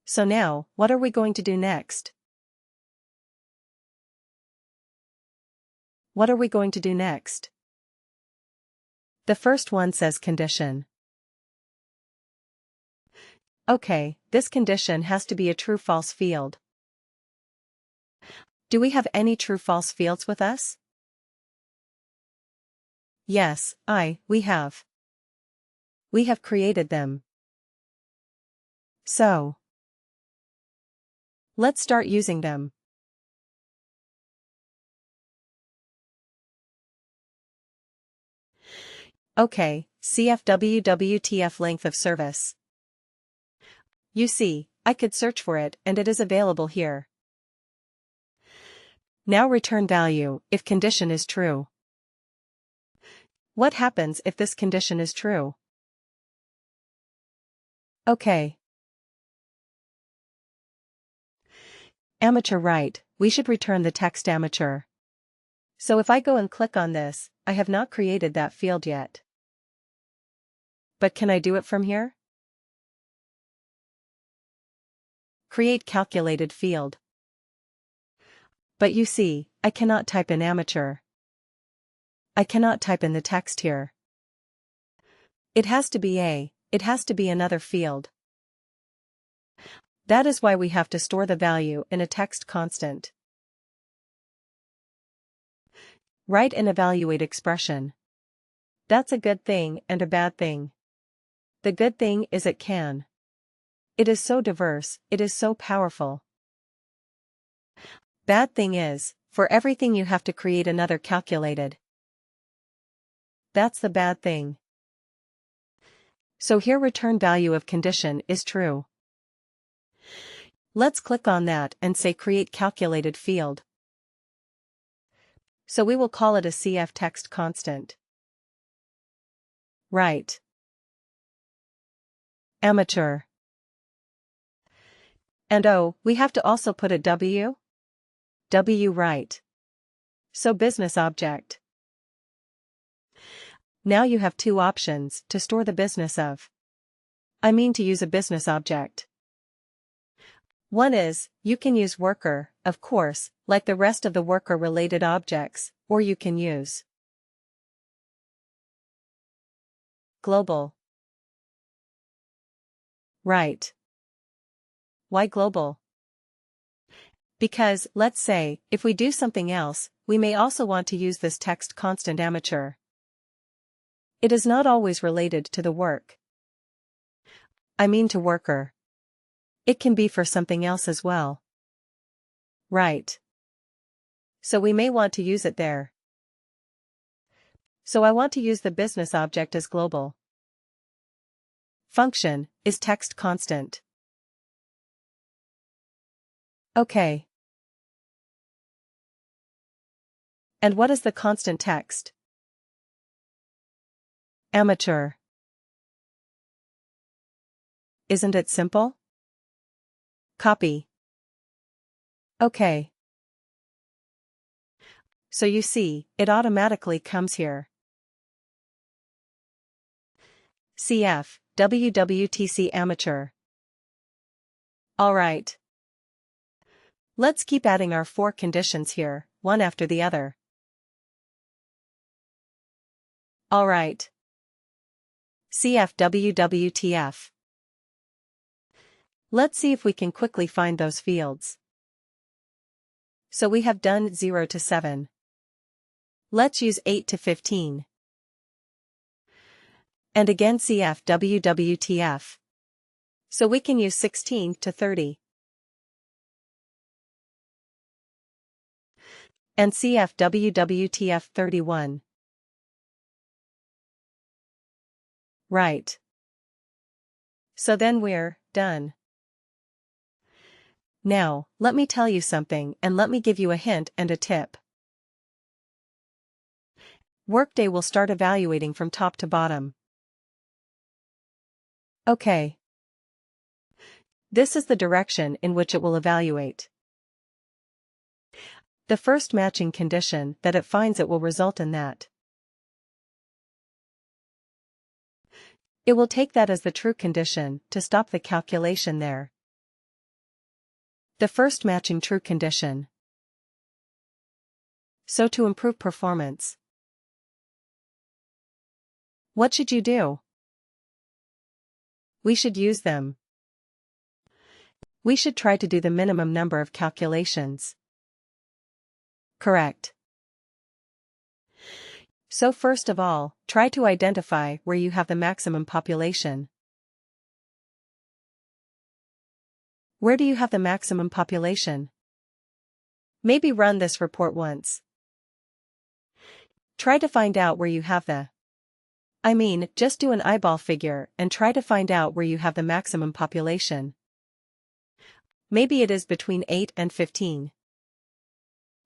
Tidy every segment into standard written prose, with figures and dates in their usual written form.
So now, what are we going to do next? What are we going to do next? The first one says condition. Okay, this condition has to be a true-false field. Do we have any true-false fields with us? Yes, we have. We have created them. So, let's start using them. Okay, CFWWTF length of service. You see, I could search for it and it is available here. Now return value if condition is true. What happens if this condition is true? Okay. Amateur right, we should return the text amateur. So if I go and click on this, I have not created that field yet. But can I do it from here? Create calculated field. But you see, I cannot type in amateur. I cannot type in the text here. It has to be another field. That is why we have to store the value in a text constant. Write and evaluate expression. That's a good thing and a bad thing. The good thing is it can. It is so diverse, it is so powerful. Bad thing is, for everything you have to create another calculated. That's the bad thing. So here return value of condition is true. Let's click on that and say create calculated field. So we will call it a CF text constant. Right. Amateur. And we have to also put a W? W right. So business object. Now you have two options to store the business of. To use a business object. One is, you can use worker, of course, like the rest of the worker-related objects, or you can use global. Right. Why global? Because, let's say, if we do something else, we may also want to use this text constant amateur. It is not always related to the work. To worker. It can be for something else as well. Right. So we may want to use it there. So I want to use the business object as global. Function is text constant. Okay. And what is the constant text? Amateur. Isn't it simple? Copy. Okay. So you see, it automatically comes here. CF, WWTC amateur. Alright. Let's keep adding our 4 conditions here, one after the other. Alright. CF WWTF. Let's see if we can quickly find those fields. So we have done 0 to 7. Let's use 8 to 15. And again CF WWTF. So we can use 16 to 30. And CF WWTF 31. Right. So then we're done. Now, let me tell you something and let me give you a hint and a tip. WorkDay will start evaluating from top to bottom. Okay. This is the direction in which it will evaluate. The first matching condition that it finds it will result in that. It will take that as the true condition to stop the calculation there. The first matching true condition. So to improve performance, what should you do? We should use them. We should try to do the minimum number of calculations. Correct. So first of all, try to identify where you have the maximum population. Where do you have the maximum population? Maybe run this report once. Try to find out where you have just do an eyeball figure and try to find out where you have the maximum population. Maybe it is between 8 and 15.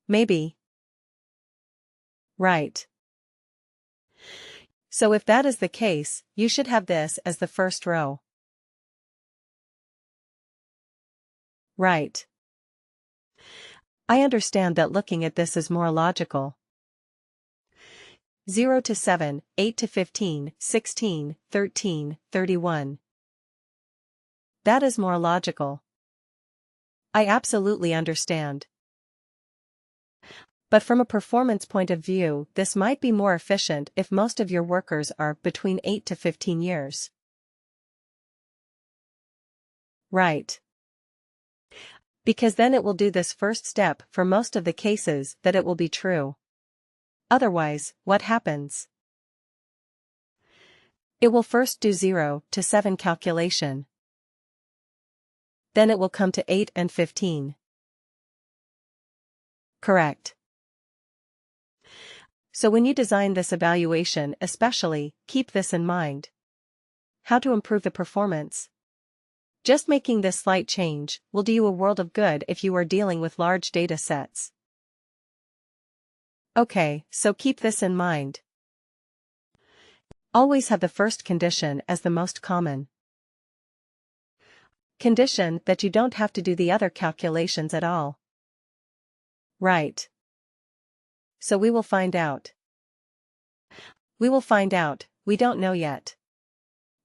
Maybe. Right. So if that is the case, you should have this as the first row. Right. I understand that looking at this is more logical. 0 to 7, 8 to 15, 16, 13, 31. That is more logical. I absolutely understand. But from a performance point of view, this might be more efficient if most of your workers are between 8 to 15 years. Right. Because then it will do this first step for most of the cases that it will be true. Otherwise, what happens? It will first do 0 to 7 calculation. Then it will come to 8 and 15. Correct. So when you design this evaluation especially, keep this in mind. How to improve the performance? Just making this slight change will do you a world of good if you are dealing with large data sets. Okay, so keep this in mind. Always have the first condition as the most common condition that you don't have to do the other calculations at all. Right. So we will find out. We will find out, we don't know yet.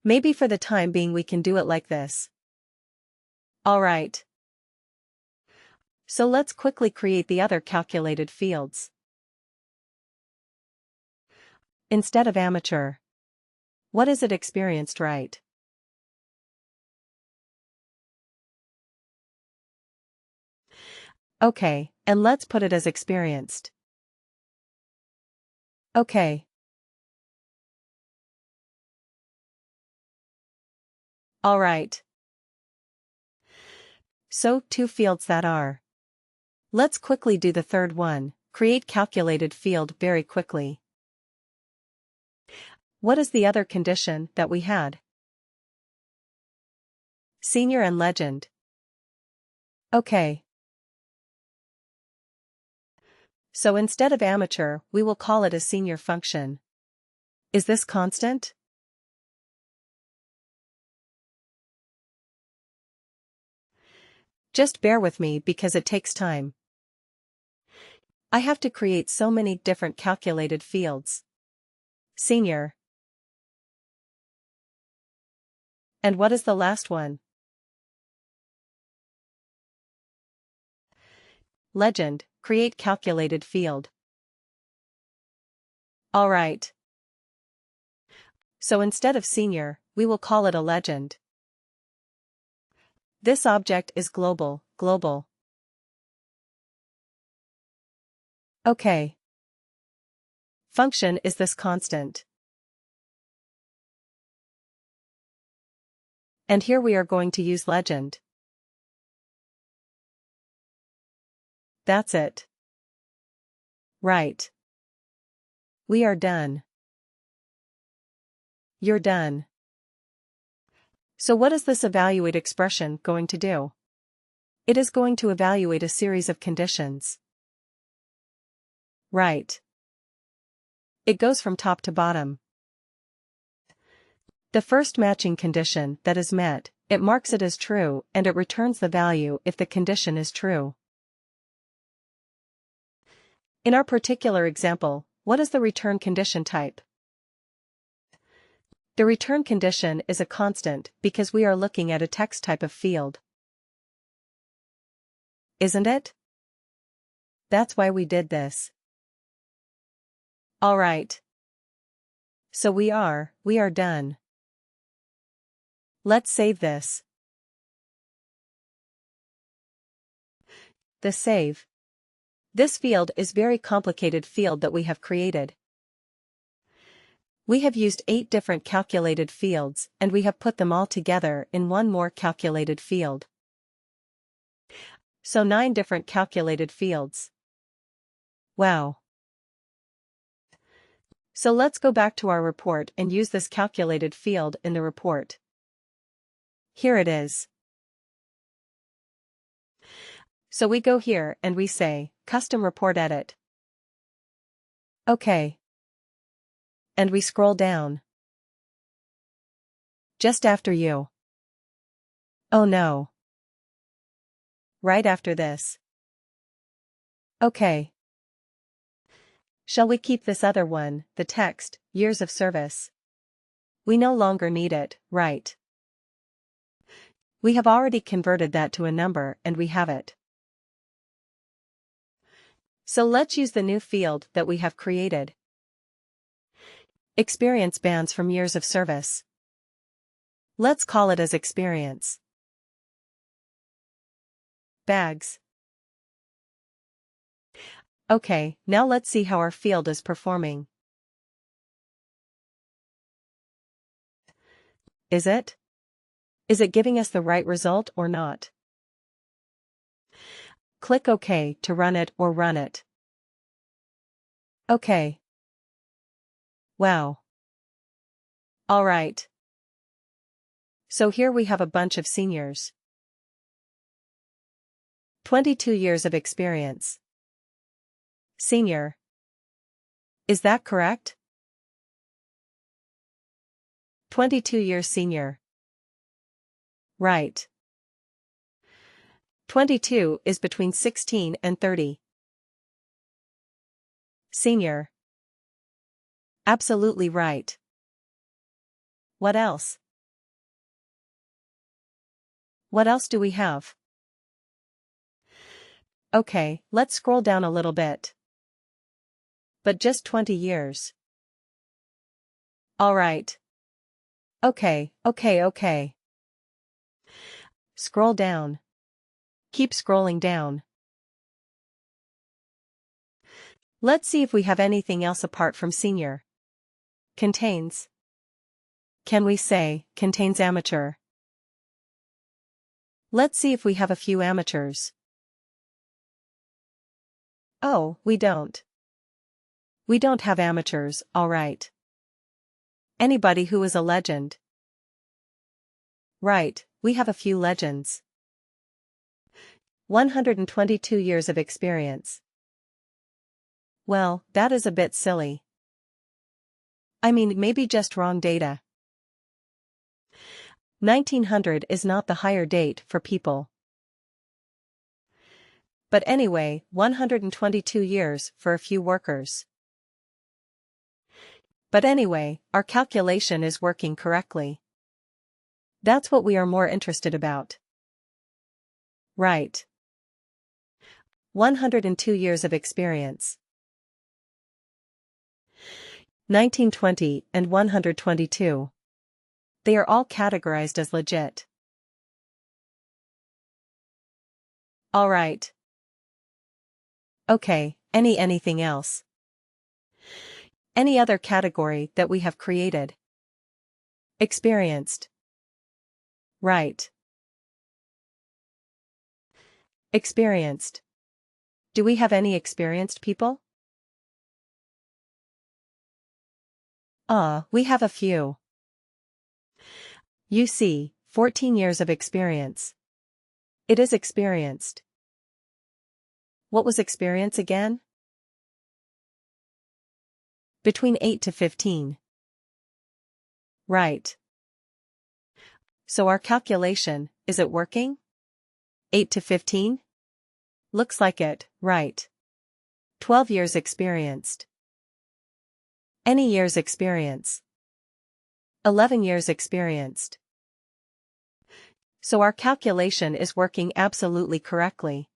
Maybe for the time being we can do it like this. Alright. So let's quickly create the other calculated fields. Instead of amateur. What is it experienced, right? Okay, and let's put it as experienced. Okay. Alright. So, 2 fields that are. Let's quickly do the third one, create calculated field very quickly. What is the other condition that we had? Senior and legend. Okay. So instead of amateur, we will call it a senior function. Is this constant? Just bear with me because it takes time. I have to create so many different calculated fields. Senior. And what is the last one? Legend, create calculated field. Alright. So instead of senior, we will call it a legend. This object is global. Okay. Function is this constant. And here we are going to use legend. That's it. Right. We are done. You're done. So what is this evaluate expression going to do? It is going to evaluate a series of conditions. Right. It goes from top to bottom. The first matching condition that is met, it marks it as true and it returns the value if the condition is true. In our particular example, what is the return condition type? The return condition is a constant because we are looking at a text type of field. Isn't it? That's why we did this. Alright. So we are done. Let's save this. The save. This field is very complicated field that we have created. We have used 8 different calculated fields and we have put them all together in one more calculated field. So 9 different calculated fields. Wow. So let's go back to our report and use this calculated field in the report. Here it is. So we go here and we say, Custom Report Edit. OK. And we scroll down. Just after you. Oh no. Right after this. OK. Shall we keep this other one, the text, years of service? We no longer need it, right? We have already converted that to a number and we have it. So let's use the new field that we have created. Experience bands from years of service. Let's call it as experience. Bags. Okay, now let's see how our field is performing. Is it? Is it giving us the right result or not? Click OK to run it or run it. OK. Wow. Alright. So here we have a bunch of seniors. 22 years of experience. Senior. Is that correct? 22 years senior. Right. 22 is between 16 and 30. Senior. Absolutely right. What else? What else do we have? Okay, let's scroll down a little bit. But just 20 years. Alright. Okay. Scroll down. Keep scrolling down. Let's see if we have anything else apart from senior. Contains. Can we say, contains amateur? Let's see if we have a few amateurs. Oh, we don't. We don't have amateurs, alright. Anybody who is a legend. Right, we have a few legends. 122 years of experience. Well, that is a bit silly. I mean, maybe just wrong data. 1900 is not the hire date for people. But anyway, 122 years for a few workers. But anyway, our calculation is working correctly. That's what we are more interested about. Right. 102 years of experience. 1920 and 122. They are all categorized as legit. Alright. Okay, anything else? Any other category that we have created? Experienced. Right. Experienced. Do we have any experienced people? We have a few. You see, 14 years of experience. It is experienced. What was experience again? Between 8 to 15. Right. So our calculation, is it working? 8 to 15? Looks like it, right. 12 years experienced. Any years experience. 11 years experienced. So our calculation is working absolutely correctly.